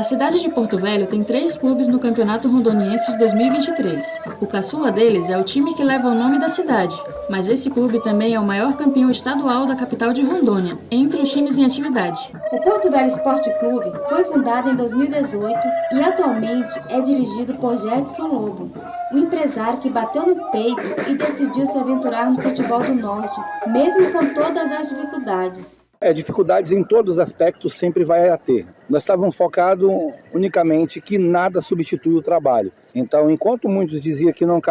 A cidade de Porto Velho tem 3 clubes no Campeonato Rondoniense de 2023. O caçula deles é o time que leva o nome da cidade, mas esse clube também é o maior campeão estadual da capital de Rondônia, entre os times em atividade. O Porto Velho Esporte Clube foi fundado em 2018 e atualmente é dirigido por Jedson Lobo, um empresário que bateu no peito e decidiu se aventurar no futebol do Norte, mesmo com todas as dificuldades. Dificuldades em todos os aspectos sempre vai ter. Nós estávamos focados unicamente que nada substitui o trabalho. Então, enquanto muitos diziam que não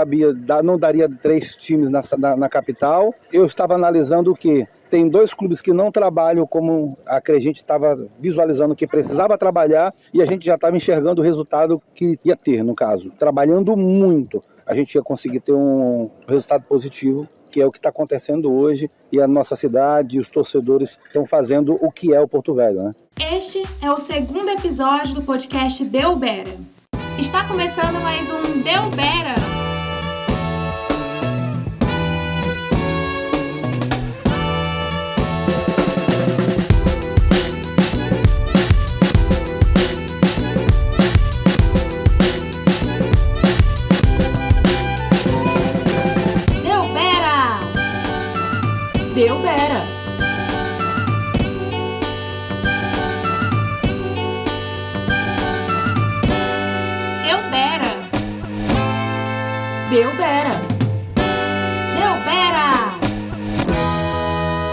daria 3 times na capital, eu estava analisando o quê? Tem 2 clubes que não trabalham como a gente estava visualizando que precisava trabalhar e a gente já estava enxergando o resultado que ia ter, no caso. Trabalhando muito, a gente ia conseguir ter um resultado positivo, que é o que está acontecendo hoje, e a nossa cidade e os torcedores estão fazendo o que é o Porto Velho, né? Este é o 2º episódio do podcast Deu Bera. Está começando mais um Deu Bera. Deu Bera. Deu Bera. Deu Bera. Deu Bera.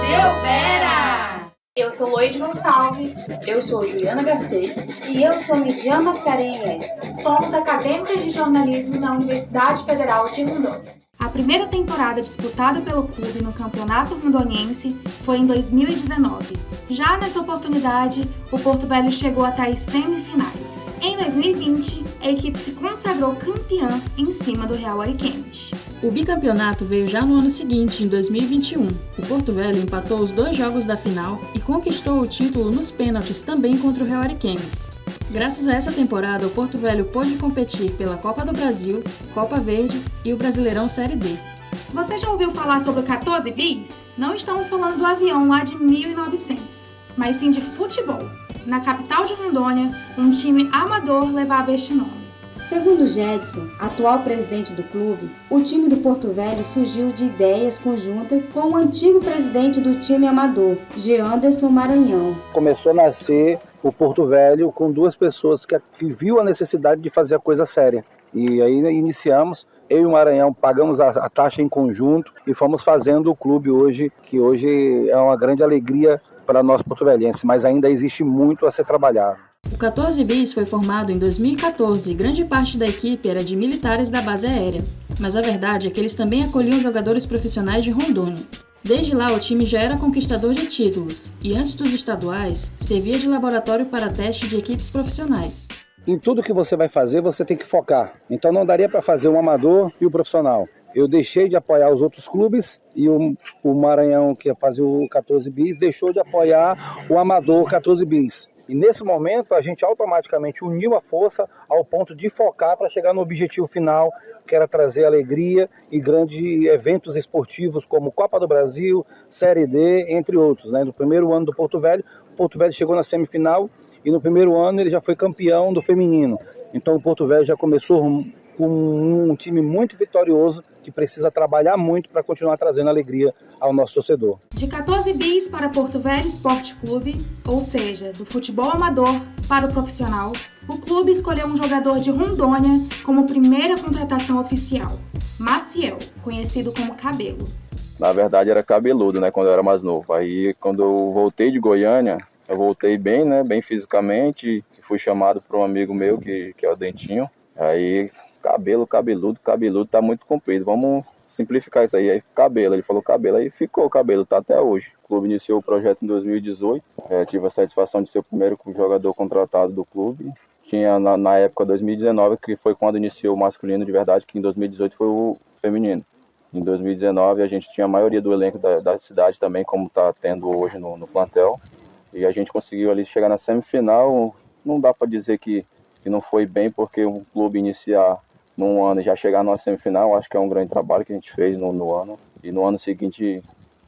Deu Bera. Eu sou Loide Gonçalves. Eu sou Juliana Garcês. E eu sou Midian Mascarenhas. Somos acadêmicas de jornalismo na Universidade Federal de Rondônia. A primeira temporada disputada pelo clube no Campeonato Rondoniense foi em 2019. Já nessa oportunidade, o Porto Velho chegou até as semifinais. Em 2020, a equipe se consagrou campeã em cima do Real Ariquemes. O bicampeonato veio já no ano seguinte, em 2021. O Porto Velho empatou os 2 jogos da final e conquistou o título nos pênaltis também contra o Real Ariquemes. Graças a essa temporada, o Porto Velho pôde competir pela Copa do Brasil, Copa Verde e o Brasileirão Série D. Você já ouviu falar sobre o 14 bis? Não estamos falando do avião lá de 1900, mas sim de futebol. Na capital de Rondônia, um time amador levava este nome. Segundo Jedson, atual presidente do clube, o time do Porto Velho surgiu de ideias conjuntas com o antigo presidente do time amador, Geanderson Maranhão. Começou a nascer o Porto Velho com 2 pessoas que viu a necessidade de fazer a coisa séria. E aí iniciamos, eu e o Maranhão pagamos a taxa em conjunto e fomos fazendo o clube hoje, que hoje é uma grande alegria para nós porto-velhenses, mas ainda existe muito a ser trabalhado. O 14 bis foi formado em 2014 e grande parte da equipe era de militares da base aérea, mas a verdade é que eles também acolhiam jogadores profissionais de Rondônia. Desde lá o time já era conquistador de títulos e antes dos estaduais servia de laboratório para teste de equipes profissionais. Em tudo que você vai fazer, você tem que focar. Então não daria para fazer o amador e o profissional. Eu deixei de apoiar os outros clubes e o Maranhão, que fazia o 14 bis, deixou de apoiar o amador 14 bis. E nesse momento a gente automaticamente uniu a força ao ponto de focar para chegar no objetivo final, que era trazer alegria e grandes eventos esportivos como Copa do Brasil, Série D, entre outros. No primeiro ano do Porto Velho, o Porto Velho chegou na semifinal e no primeiro ano ele já foi campeão do feminino. Então o Porto Velho já começou com um time muito vitorioso que precisa trabalhar muito para continuar trazendo alegria ao nosso torcedor. De 14 bis para Porto Velho Esporte Clube, ou seja, do futebol amador para o profissional, o clube escolheu um jogador de Rondônia como primeira contratação oficial, Maciel, conhecido como Cabelo. Na verdade era cabeludo, quando eu era mais novo. Aí quando eu voltei de Goiânia, eu voltei bem, bem fisicamente, fui chamado por um amigo meu que é o Dentinho. Aí cabeludo, tá muito comprido, vamos simplificar isso aí. Aí cabelo, ele falou cabelo, aí ficou o cabelo, tá até hoje. O clube iniciou o projeto em 2018, tive a satisfação de ser o primeiro jogador contratado do clube. Tinha na época 2019, que foi quando iniciou o masculino de verdade, que em 2018 foi o feminino. Em 2019 a gente tinha a maioria do elenco da cidade também, como está tendo hoje no plantel. E a gente conseguiu ali chegar na semifinal. Não dá para dizer que não foi bem, porque um clube iniciar num ano e já chegar numa semifinal, acho que é um grande trabalho que a gente fez no ano. E no ano seguinte,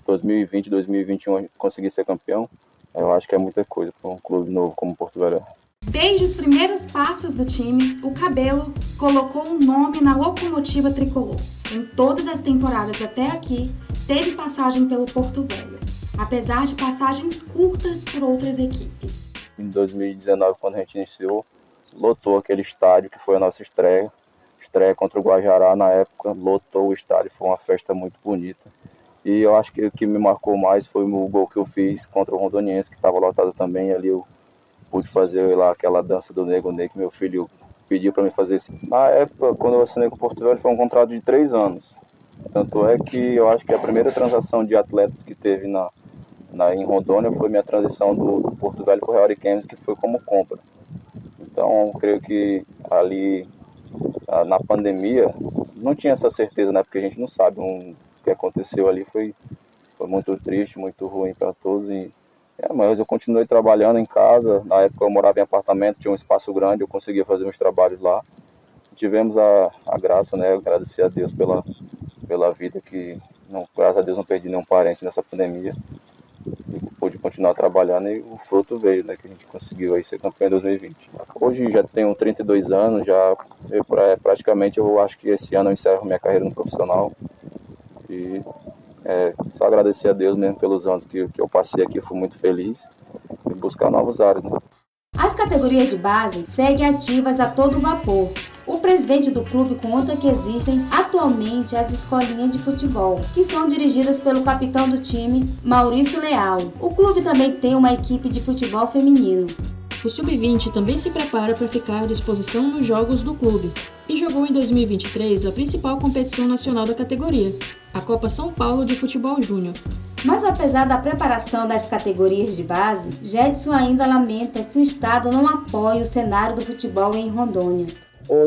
2020, 2021, conseguir ser campeão, eu acho que é muita coisa para um clube novo como o Porto Velho. Desde os primeiros passos do time, o Cabelo colocou um nome na locomotiva tricolor. Em todas as temporadas até aqui, teve passagem pelo Porto Velho, apesar de passagens curtas por outras equipes. Em 2019, quando a gente iniciou, lotou aquele estádio que foi a nossa estreia contra o Guajará na época, lotou o estádio, foi uma festa muito bonita. E eu acho que o que me marcou mais foi o gol que eu fiz contra o Rondoniense, que estava lotado também, e ali eu pude fazer lá aquela dança do Nego Ney, que meu filho pediu para mim fazer isso. Na época, quando eu assinei com o Porto Velho, foi um contrato de 3 anos. Tanto é que eu acho que a primeira transação de atletas que teve em Rondônia foi minha transição do Porto Velho para o Real Ariquemes, que foi como compra. Então, eu creio que ali, na pandemia, não tinha essa certeza, né? Porque a gente não sabe o que aconteceu ali. Foi muito triste, muito ruim para todos. Mas eu continuei trabalhando em casa. Na época eu morava em apartamento, tinha um espaço grande, eu conseguia fazer meus trabalhos lá. Tivemos a graça, né? Eu agradecer a Deus pela vida, que graças a Deus não perdi nenhum parente nessa pandemia. E pude continuar trabalhando e o fruto veio, né? Que a gente conseguiu aí ser campeão em 2020. Hoje já tenho 32 anos, praticamente eu acho que esse ano eu encerro minha carreira no profissional. E só agradecer a Deus mesmo pelos anos que eu passei aqui, fui muito feliz, e buscar novos ares, né? As categorias de base seguem ativas a todo vapor. O presidente do clube conta que existem atualmente as escolinhas de futebol, que são dirigidas pelo capitão do time, Maurício Leal. O clube também tem uma equipe de futebol feminino. O Sub-20 também se prepara para ficar à disposição nos jogos do clube e jogou em 2023 a principal competição nacional da categoria, a Copa São Paulo de Futebol Júnior. Mas apesar da preparação das categorias de base, Jedson ainda lamenta que o Estado não apoie o cenário do futebol em Rondônia.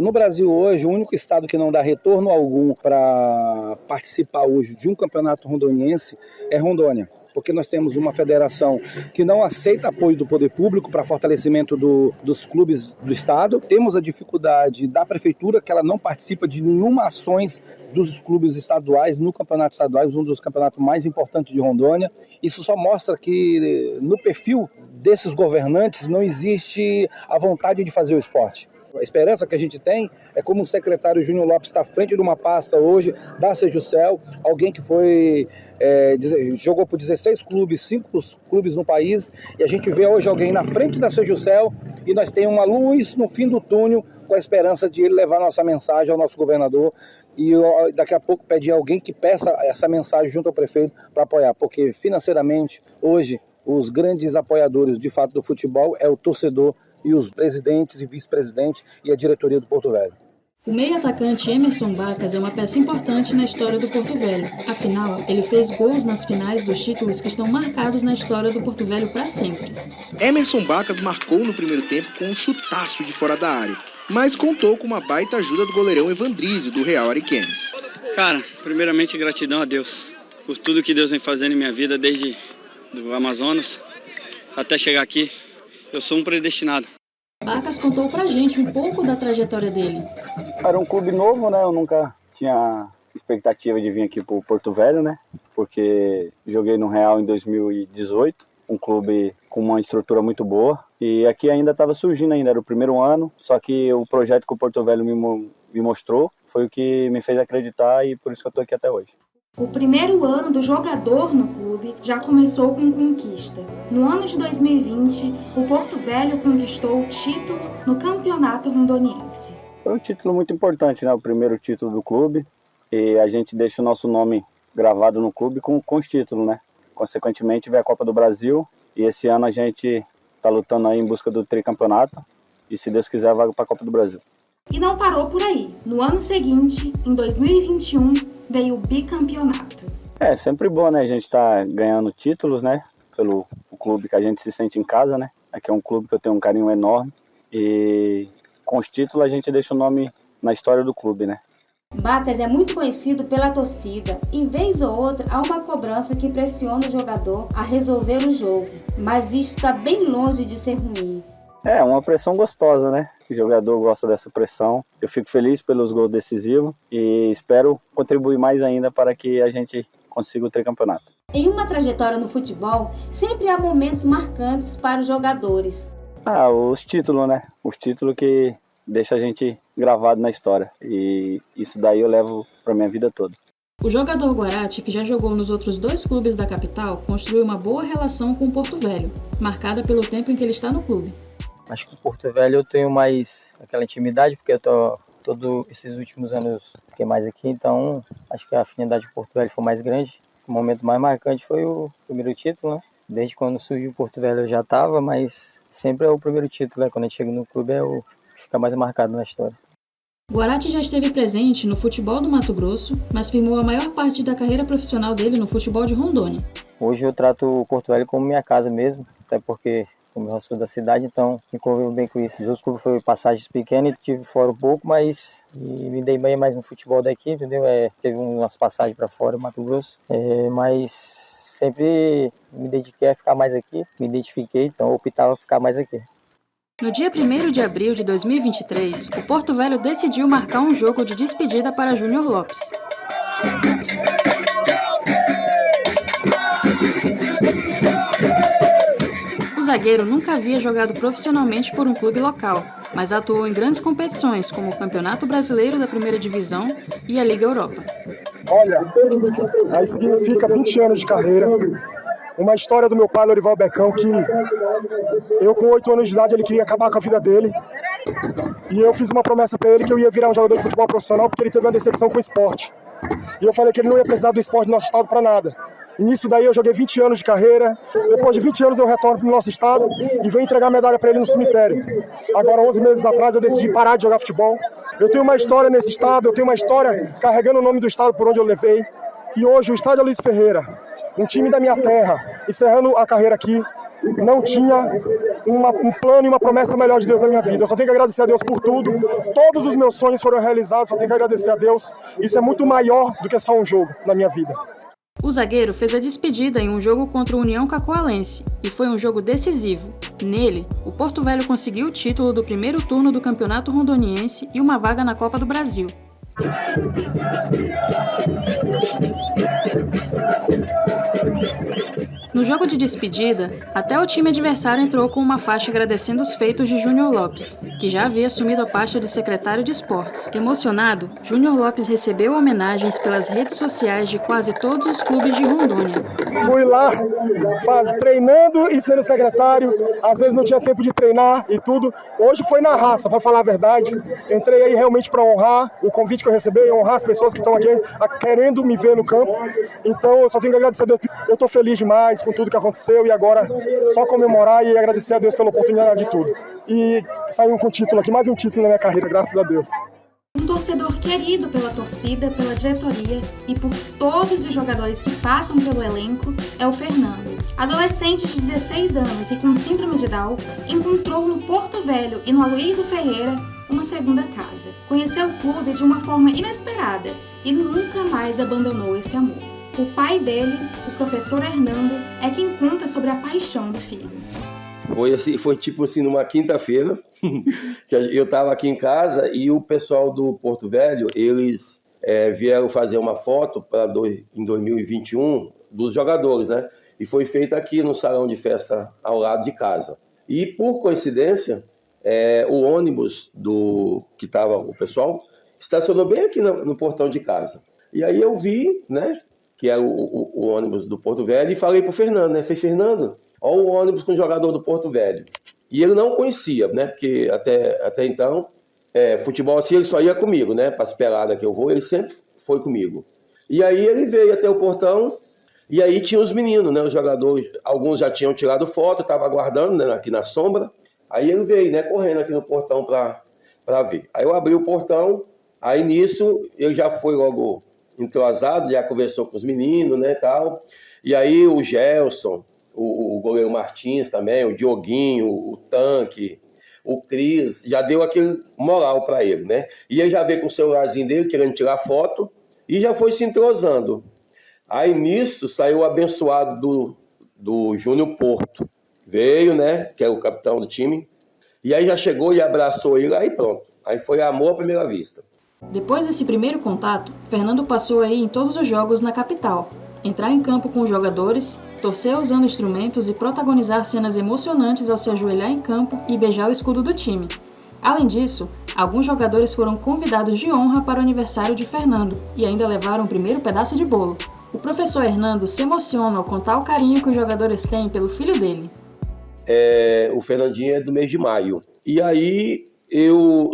No Brasil hoje, o único estado que não dá retorno algum para participar hoje de um campeonato rondoniense é Rondônia. Porque nós temos uma federação que não aceita apoio do poder público para fortalecimento dos clubes do estado. Temos a dificuldade da prefeitura, que ela não participa de nenhuma ações dos clubes estaduais no campeonato estadual, um dos campeonatos mais importantes de Rondônia. Isso só mostra que no perfil desses governantes não existe a vontade de fazer o esporte. A esperança que a gente tem é como o secretário Júnior Lopes está à frente de uma pasta hoje da Sejusel, alguém que jogou por 16 clubes, 5 clubes no país, e a gente vê hoje alguém na frente da Sejusel e nós temos uma luz no fim do túnel com a esperança de ele levar nossa mensagem ao nosso governador e daqui a pouco pedir alguém que peça essa mensagem junto ao prefeito para apoiar, porque financeiramente hoje os grandes apoiadores de fato do futebol é o torcedor e os presidentes e vice-presidentes e a diretoria do Porto Velho. O meio-atacante Emerson Bacas é uma peça importante na história do Porto Velho. Afinal, ele fez gols nas finais dos títulos que estão marcados na história do Porto Velho para sempre. Emerson Bacas marcou no primeiro tempo com um chutaço de fora da área, mas contou com uma baita ajuda do goleirão Evandrizio, do Real Ariquemes. Cara, primeiramente gratidão a Deus por tudo que Deus vem fazendo em minha vida, desde do Amazonas até chegar aqui. Eu sou um predestinado. Bacas contou pra gente um pouco da trajetória dele. Era um clube novo, né? Eu nunca tinha expectativa de vir aqui pro Porto Velho, né? Porque joguei no Real em 2018, um clube com uma estrutura muito boa. E aqui ainda estava surgindo ainda, era o primeiro ano. Só que o projeto que o Porto Velho me mostrou foi o que me fez acreditar e por isso que eu tô aqui até hoje. O primeiro ano do jogador no clube já começou com conquista. No ano de 2020, o Porto Velho conquistou o título no Campeonato Rondoniense. Foi um título muito importante, né? O primeiro título do clube. E a gente deixa o nosso nome gravado no clube com os títulos, né? Consequentemente, veio a Copa do Brasil. E esse ano a gente está lutando aí em busca do tricampeonato. E se Deus quiser, vaga para a Copa do Brasil. E não parou por aí. No ano seguinte, em 2021, veio o bicampeonato. É sempre bom, né? A gente tá ganhando títulos, né? Pelo clube que a gente se sente em casa, né? Aqui é um clube que eu tenho um carinho enorme. E com os títulos a gente deixa o nome na história do clube, né? Bacas é muito conhecido pela torcida. Em vez ou outra, há uma cobrança que pressiona o jogador a resolver o jogo. Mas isso está bem longe de ser ruim. É uma pressão gostosa, né? O jogador gosta dessa pressão. Eu fico feliz pelos gols decisivos e espero contribuir mais ainda para que a gente consiga o tricampeonato. Em uma trajetória no futebol, sempre há momentos marcantes para os jogadores. Os títulos, né? Os títulos que deixam a gente gravado na história. E isso daí eu levo pra minha vida toda. O jogador Guarati, que já jogou nos outros 2 clubes da capital, construiu uma boa relação com o Porto Velho, marcada pelo tempo em que ele está no clube. Acho que o Porto Velho eu tenho mais aquela intimidade, porque eu tô todos esses últimos anos fiquei mais aqui, então acho que a afinidade com o Porto Velho foi mais grande. O momento mais marcante foi o primeiro título, né? Desde quando surgiu o Porto Velho eu já estava, mas sempre é o primeiro título, né? Quando a gente chega no clube é o que fica mais marcado na história. Guarati já esteve presente no futebol do Mato Grosso, mas firmou a maior parte da carreira profissional dele no futebol de Rondônia. Hoje eu trato o Porto Velho como minha casa mesmo, até porque como eu sou da cidade, então me convivo bem com isso. Os outros clubes foram passagens pequenas, tive fora um pouco, mas me dei bem mais no futebol daqui, entendeu? Teve umas passagens para fora, Mato Grosso, mas sempre me dediquei a ficar mais aqui, me identifiquei, então optava ficar mais aqui. No dia 1º de abril de 2023, o Porto Velho decidiu marcar um jogo de despedida para Júnior Lopes. O zagueiro nunca havia jogado profissionalmente por um clube local, mas atuou em grandes competições como o Campeonato Brasileiro da Primeira Divisão e a Liga Europa. Olha, aí significa 20 anos de carreira. Uma história do meu pai, Lorival Becão, que eu com 8 anos de idade ele queria acabar com a vida dele. E eu fiz uma promessa para ele que eu ia virar um jogador de futebol profissional porque ele teve uma decepção com o esporte. E eu falei que ele não ia precisar do esporte do nosso estado para nada. E nisso daí eu joguei 20 anos de carreira. Depois de 20 anos eu retorno para o nosso estado e venho entregar a medalha para ele no cemitério. Agora, 11 meses atrás, eu decidi parar de jogar futebol. Eu tenho uma história nesse estado, eu tenho uma história carregando o nome do estado por onde eu levei. E hoje o estádio Luiz Ferreira, um time da minha terra, encerrando a carreira aqui, não tinha um plano e uma promessa melhor de Deus na minha vida. Eu só tenho que agradecer a Deus por tudo. Todos os meus sonhos foram realizados, só tenho que agradecer a Deus. Isso é muito maior do que só um jogo na minha vida. O zagueiro fez a despedida em um jogo contra o União Cacoalense, e foi um jogo decisivo. Nele, o Porto Velho conseguiu o título do primeiro turno do Campeonato Rondoniense e uma vaga na Copa do Brasil. No jogo de despedida, até o time adversário entrou com uma faixa agradecendo os feitos de Júnior Lopes, que já havia assumido a pasta de secretário de esportes. Emocionado, Júnior Lopes recebeu homenagens pelas redes sociais de quase todos os clubes de Rondônia. Fui lá treinando e sendo secretário, às vezes não tinha tempo de treinar e tudo. Hoje foi na raça, para falar a verdade. Entrei aí realmente para honrar o convite que eu recebi, honrar as pessoas que estão aqui querendo me ver no campo. Então eu só tenho que agradecer a Deus. Eu estou feliz demais com tudo que aconteceu e agora só comemorar e agradecer a Deus pela oportunidade de tudo. E saímos com um título aqui, mais um título na minha carreira, graças a Deus. Um torcedor querido pela torcida, pela diretoria e por todos os jogadores que passam pelo elenco é o Fernando. Adolescente de 16 anos e com síndrome de Down, encontrou no Porto Velho e no Aloysio Ferreira uma segunda casa. Conheceu o clube de uma forma inesperada e nunca mais abandonou esse amor. O pai dele, o professor Hernando, é quem conta sobre a paixão do filho. Foi tipo assim, numa quinta-feira, que eu estava aqui em casa e o pessoal do Porto Velho, eles vieram fazer uma foto em 2021 dos jogadores, né? E foi feita aqui no salão de festa ao lado de casa. E por coincidência, o ônibus que estava o pessoal estacionou bem aqui no portão de casa. E aí eu vi, né, que era o ônibus do Porto Velho e falei pro Fernando, né? Falei, Fernando, olha o ônibus com o jogador do Porto Velho. E ele não conhecia, né? Porque até então, futebol assim, ele só ia comigo, né? Para as peladas que eu vou, ele sempre foi comigo. E aí ele veio até o portão, e aí tinha os meninos, né? Os jogadores, alguns já tinham tirado foto, estavam aguardando, né? Aqui na sombra. Aí ele veio, né? Correndo aqui no portão para ver. Aí eu abri o portão, aí nisso ele já foi logo entrosado, já conversou com os meninos, né? Tal. E aí o Gelson, o goleiro Martins também, o Dioguinho, o Tanque, o Cris, já deu aquele moral para ele, né? E ele já veio com o celularzinho dele, querendo tirar foto, e já foi se entrosando. Aí nisso saiu o abençoado do Júnior Porto. Veio, né? Que é o capitão do time. E aí já chegou e abraçou ele, aí pronto. Aí foi amor à primeira vista. Depois desse primeiro contato, Fernando passou aí em todos os jogos na capital, entrar em campo com os jogadores torcer usando instrumentos e protagonizar cenas emocionantes ao se ajoelhar em campo e beijar o escudo do time. Além disso, alguns jogadores foram convidados de honra para o aniversário de Fernando e ainda levaram o primeiro pedaço de bolo. O professor Hernando se emociona ao contar o carinho que os jogadores têm pelo filho dele. O Fernandinho é do mês de maio. E aí,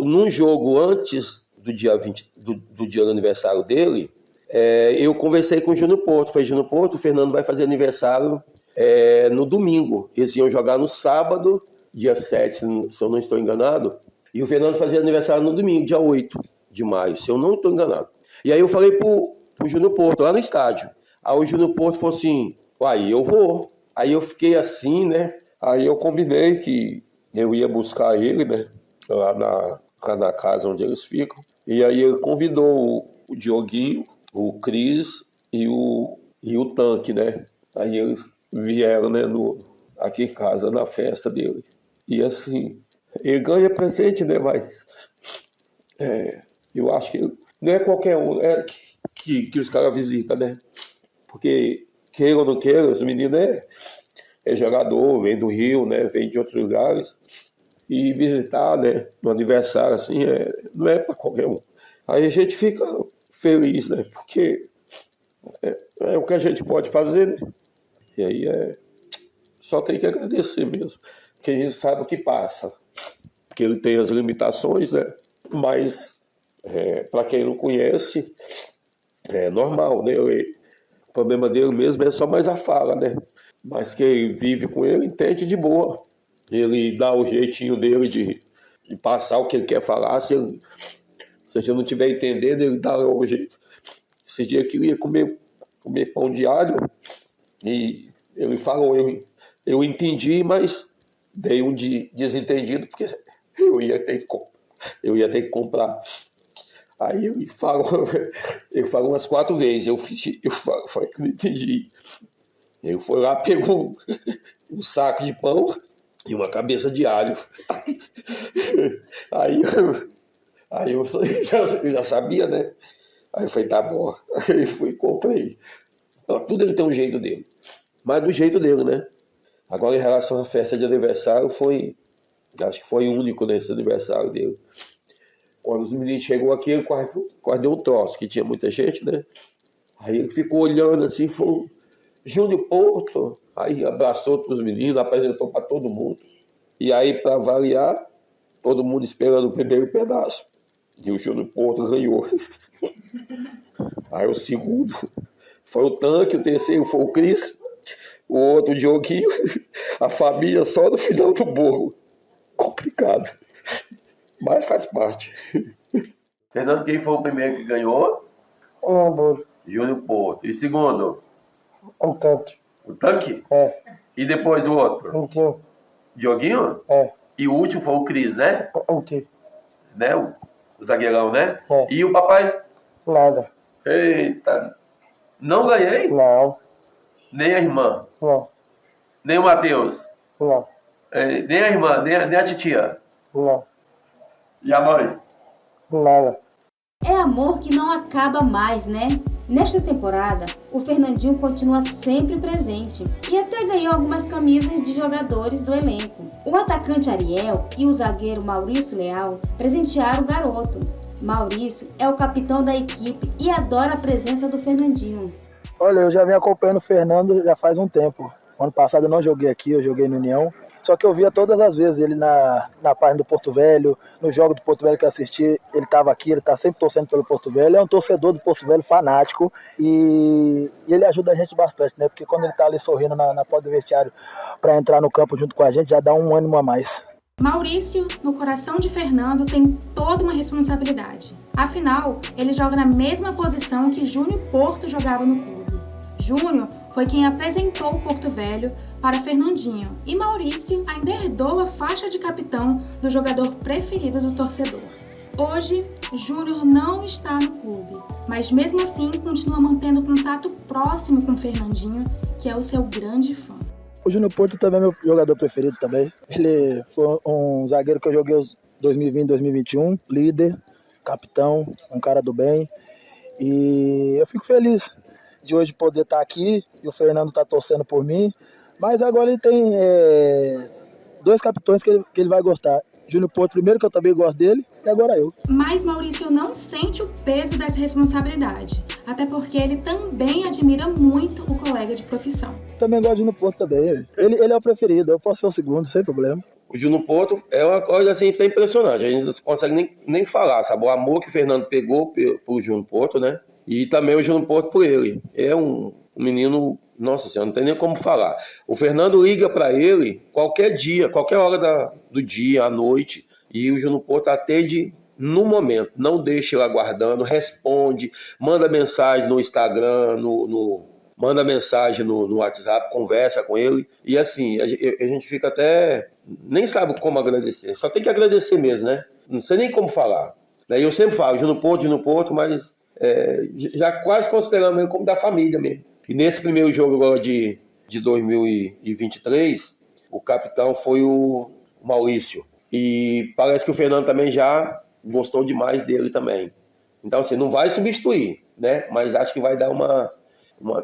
num jogo antes do dia 20, do dia do aniversário dele, eu conversei com o Júnior Porto. Falei, Júnior Porto, o Fernando vai fazer aniversário no domingo. Eles iam jogar no sábado, dia 7, se eu não estou enganado. E o Fernando fazia aniversário no domingo, dia 8 de maio, se eu não estou enganado. E aí eu falei pro Júnior Porto, lá no estádio. Aí o Júnior Porto falou assim, uai, eu vou. Aí eu fiquei assim, né? Aí eu combinei que eu ia buscar ele, né? Lá na casa onde eles ficam. E aí ele convidou o Dioguinho, o Cris e o Tanque, né? Aí eles vieram, né, aqui em casa, na festa dele. E assim, ele ganha presente, né? Mas eu acho que não é qualquer um que os caras visitam, né? Porque, queira ou não queira, os meninos é jogador, vem do Rio, né? Vem de outros lugares. E visitar, né? No aniversário, assim, não é para qualquer um. Aí a gente fica feliz, né? Porque é o que a gente pode fazer, né? E aí só tem que agradecer mesmo. Porque a gente sabe o que passa. Porque ele tem as limitações, né? Mas, para quem não conhece, é normal, né? O problema dele mesmo é só mais a fala, né? Mas quem vive com ele entende de boa. Ele dá o jeitinho dele de passar o que ele quer falar. Se a gente não estiver entendendo, ele dá o jeito. Esse dia que eu ia comer pão de alho, e ele falou, eu entendi, mas dei um de desentendido, porque eu ia ter que comprar. Aí ele falou umas 4 vezes, eu falei que não entendi. Ele foi lá, pegou um saco de pão e uma cabeça de alho. Aí eu já sabia, né? Aí eu falei, tá bom. Aí fui e comprei. Tudo ele tem um jeito dele. Mas do jeito dele, né? Agora, em relação à festa de aniversário, acho que foi único nesse aniversário dele. Quando os meninos chegou aqui, ele quase deu um troço, que tinha muita gente, né? Aí ele ficou olhando assim, falou, Júnior Porto. Aí abraçou os meninos, apresentou para todo mundo. E aí, para variar, todo mundo esperando o primeiro pedaço. E o Júnior Porto ganhou. Aí o segundo foi o Tanque, o terceiro foi o Cris, o outro o Dioguinho, a família só no final do bolo. Complicado. Mas faz parte. Fernando, quem foi o primeiro que ganhou? O bolo. Júnior Porto. E segundo? O Tanque. O Tanque? E depois o outro? Dioguinho. Dioguinho? E o último foi o Cris, né? Né? O zagueirão, né? E o papai? Nada. Eita. Não ganhei? Não. Nem a irmã? Não. Nem o Matheus? Não. Nem a irmã? Nem a titia? Não. E a mãe? Nada. É amor que não acaba mais, né? Nesta temporada, o Fernandinho continua sempre presente e até ganhou algumas camisas de jogadores do elenco. O atacante Ariel e o zagueiro Maurício Leal presentearam o garoto. Maurício é o capitão da equipe e adora a presença do Fernandinho. Olha, eu já venho acompanhando o Fernando já faz um tempo. Ano passado eu não joguei aqui, eu joguei no União. Só que eu via todas as vezes ele na página do Porto Velho, no jogo do Porto Velho que eu assisti, ele estava aqui, ele está sempre torcendo pelo Porto Velho. É um torcedor do Porto Velho fanático e ele ajuda a gente bastante, né? Porque quando ele está ali sorrindo na porta do vestiário para entrar no campo junto com a gente, já dá um ânimo a mais. Maurício, no coração de Fernando, tem toda uma responsabilidade. Afinal, ele joga na mesma posição que Júnior Porto jogava no clube. Júnior foi quem apresentou o Porto Velho para Fernandinho e Maurício ainda herdou a faixa de capitão do jogador preferido do torcedor. Hoje, Júnior não está no clube, mas mesmo assim continua mantendo contato próximo com Fernandinho, que é o seu grande fã. O Júnior Porto também é meu jogador preferido também. Ele foi um zagueiro que eu joguei os 2020, 2021, líder, capitão, um cara do bem. E eu fico feliz de hoje poder estar aqui, e o Fernando está torcendo por mim. Mas agora ele tem 2 capitães que ele vai gostar. Júnior Porto primeiro, que eu também gosto dele, e agora eu. Mas Maurício não sente o peso dessa responsabilidade, até porque ele também admira muito o colega de profissão. Também gosto de Júnior Porto também. Ele é o preferido, eu posso ser o segundo, sem problema. O Júnior Porto é uma coisa assim que é impressionante, a gente não consegue nem falar, sabe? O amor que o Fernando pegou por Júnior Porto, né? E também o Júnior Porto por ele. É um menino, nossa senhora, não tem nem como falar. O Fernando liga para ele qualquer dia, qualquer hora do dia, à noite, e o Júnior Porto atende no momento, não deixa ele aguardando, responde, manda mensagem no Instagram, manda mensagem no WhatsApp, conversa com ele, e assim, a gente fica até, nem sabe como agradecer, só tem que agradecer mesmo, né? Não sei nem como falar. Eu sempre falo, Júnior Porto, mas já quase considerando ele como da família mesmo. E nesse primeiro jogo agora de 2023, o capitão foi o Maurício. E parece que o Fernando também já gostou demais dele também. Então, assim, não vai substituir, né? Mas acho que vai dar uma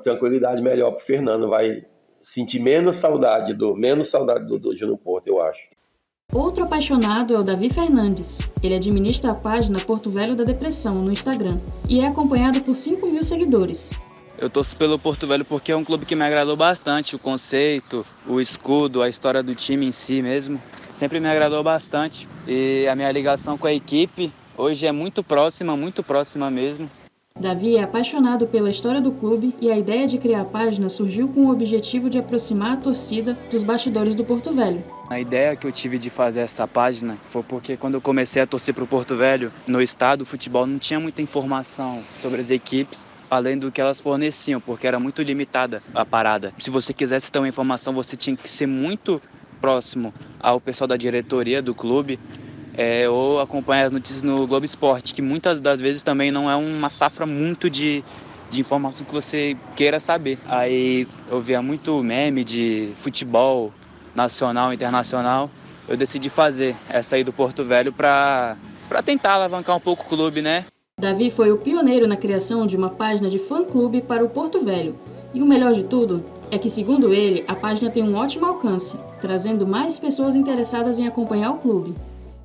tranquilidade melhor pro Fernando. Vai sentir menos saudade do Júnior Porto, eu acho. Outro apaixonado é o Davi Fernandes. Ele administra a página Porto Velho da Depressão no Instagram e é acompanhado por 5.000 seguidores. Eu torço pelo Porto Velho porque é um clube que me agradou bastante, o conceito, o escudo, a história do time em si mesmo. Sempre me agradou bastante e a minha ligação com a equipe hoje é muito próxima mesmo. Davi é apaixonado pela história do clube e a ideia de criar a página surgiu com o objetivo de aproximar a torcida dos bastidores do Porto Velho. A ideia que eu tive de fazer essa página foi porque quando eu comecei a torcer para o Porto Velho, no estado, o futebol não tinha muita informação sobre as equipes, além do que elas forneciam, porque era muito limitada a parada. Se você quisesse ter uma informação, você tinha que ser muito próximo ao pessoal da diretoria do clube, ou acompanhar as notícias no Globo Esporte, que muitas das vezes também não é uma safra muito de informação que você queira saber. Aí eu via muito meme de futebol nacional, internacional. Eu decidi fazer essa aí do Porto Velho para tentar alavancar um pouco o clube, né? Davi foi o pioneiro na criação de uma página de fã-clube para o Porto Velho. E o melhor de tudo é que, segundo ele, a página tem um ótimo alcance, trazendo mais pessoas interessadas em acompanhar o clube.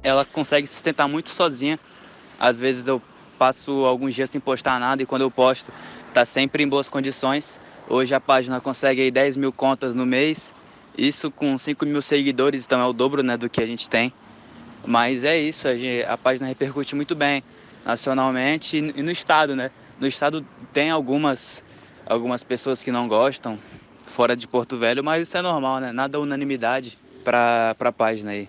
Ela consegue se sustentar muito sozinha. Às vezes eu passo alguns dias sem postar nada e quando eu posto, tá sempre em boas condições. Hoje a página consegue aí 10 mil contas no mês. Isso com 5.000 seguidores, então é o dobro, né, do que a gente tem. Mas é isso, a página repercute muito bem nacionalmente e no estado, né? No estado tem algumas pessoas que não gostam, fora de Porto Velho, mas isso é normal, né? Nada unanimidade para a página aí.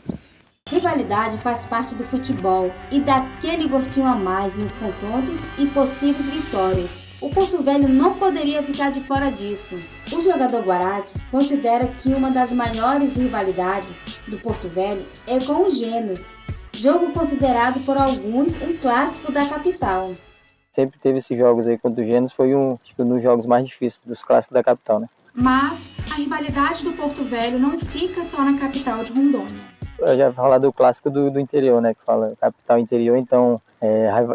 Rivalidade faz parte do futebol e dá aquele gostinho a mais nos confrontos e possíveis vitórias. O Porto Velho não poderia ficar de fora disso. O jogador Guarati considera que uma das maiores rivalidades do Porto Velho é com os Gênios, jogo considerado por alguns um clássico da capital. Sempre teve esses jogos aí contra os Gênios, foi um dos jogos mais difíceis dos clássicos da capital, né? Mas a rivalidade do Porto Velho não fica só na capital de Rondônia. Eu já falar do clássico do interior, né? Que fala capital interior, então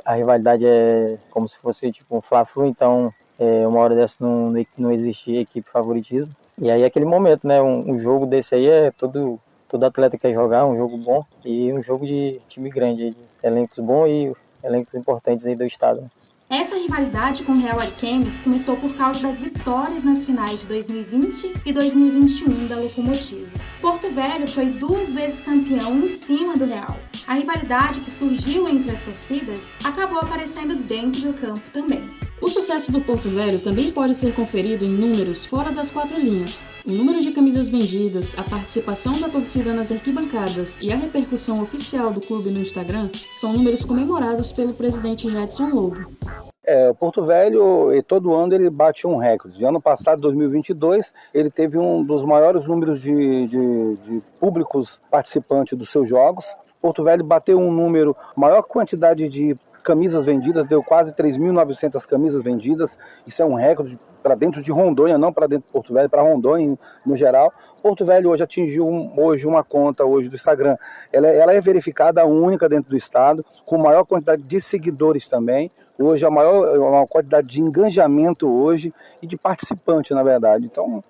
a rivalidade é como se fosse tipo um Fla-Flu, então uma hora dessa não existe equipe favoritismo. E aí aquele momento, né? Um jogo desse aí todo atleta quer jogar, um jogo bom e um jogo de time grande, de elencos bons e elencos importantes aí do estado, né? Essa rivalidade com o Real Ariquemes começou por causa das vitórias nas finais de 2020 e 2021 da Locomotiva. Porto Velho foi 2 vezes campeão em cima do Real. A rivalidade que surgiu entre as torcidas acabou aparecendo dentro do campo também. O sucesso do Porto Velho também pode ser conferido em números fora das 4 linhas. O número de camisas vendidas, a participação da torcida nas arquibancadas e a repercussão oficial do clube no Instagram são números comemorados pelo presidente Jedson Lobo. O Porto Velho, todo ano ele bate um recorde. De ano passado, 2022, ele teve um dos maiores números de públicos participantes dos seus jogos. Porto Velho bateu um número, maior quantidade de camisas vendidas, deu quase 3.900 camisas vendidas. Isso é um recorde para dentro de Rondônia, não para dentro de Porto Velho, para Rondônia no geral. Porto Velho hoje atingiu uma conta hoje do Instagram. Ela é verificada única dentro do estado, com maior quantidade de seguidores também. hoje uma quantidade de engajamento hoje e de participante, na verdade. Então,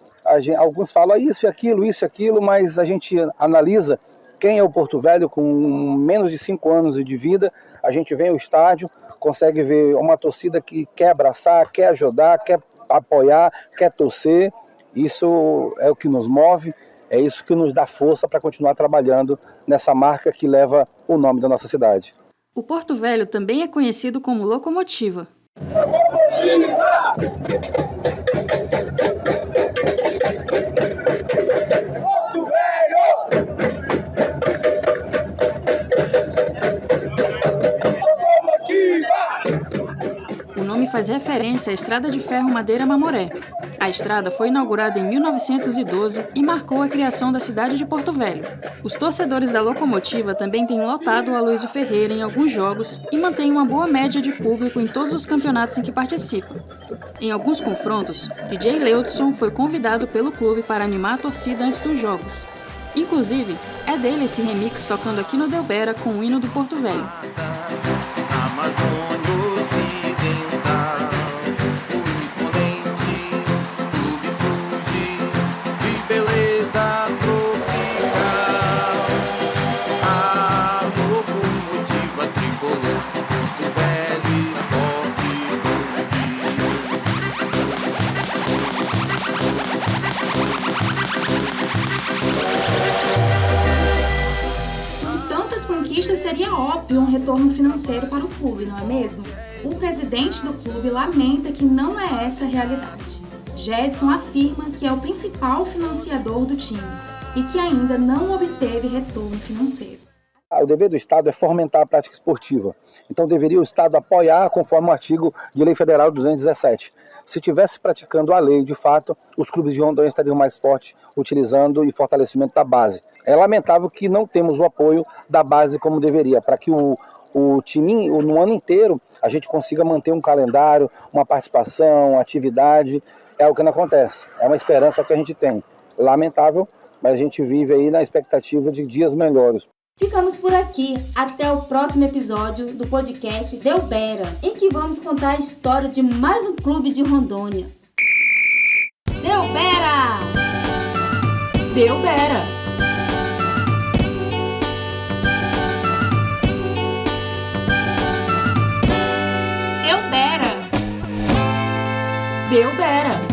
alguns falam isso e aquilo, mas a gente analisa quem é o Porto Velho com menos de 5 anos de vida, a gente vem ao estádio, consegue ver uma torcida que quer abraçar, quer ajudar, quer apoiar, quer torcer. Isso é o que nos move, é isso que nos dá força para continuar trabalhando nessa marca que leva o nome da nossa cidade. O Porto Velho também é conhecido como Locomotiva. O nome faz referência à Estrada de Ferro Madeira Mamoré. A estrada foi inaugurada em 1912 e marcou a criação da cidade de Porto Velho. Os torcedores da Locomotiva também têm lotado o Aloysio Ferreira em alguns jogos e mantêm uma boa média de público em todos os campeonatos em que participam. Em alguns confrontos, DJ Leudson foi convidado pelo clube para animar a torcida antes dos jogos. Inclusive, é dele esse remix tocando aqui no Delbera com o hino do Porto Velho. Seria óbvio um retorno financeiro para o clube, não é mesmo? O presidente do clube lamenta que não é essa a realidade. Gedson afirma que é o principal financiador do time e que ainda não obteve retorno financeiro. O dever do Estado é fomentar a prática esportiva. Então deveria o Estado apoiar conforme o artigo de Lei Federal 217. Se estivesse praticando a lei, de fato, os clubes de Rondônia estariam mais fortes, utilizando e fortalecimento da base. É lamentável que não temos o apoio da base como deveria, para que o time, no ano inteiro, a gente consiga manter um calendário, uma participação, uma atividade. É o que não acontece. É uma esperança que a gente tem. Lamentável, mas a gente vive aí na expectativa de dias melhores. Ficamos por aqui. Até o próximo episódio do podcast Delbera, em que vamos contar a história de mais um clube de Rondônia. Delbera! Delbera! Delbera!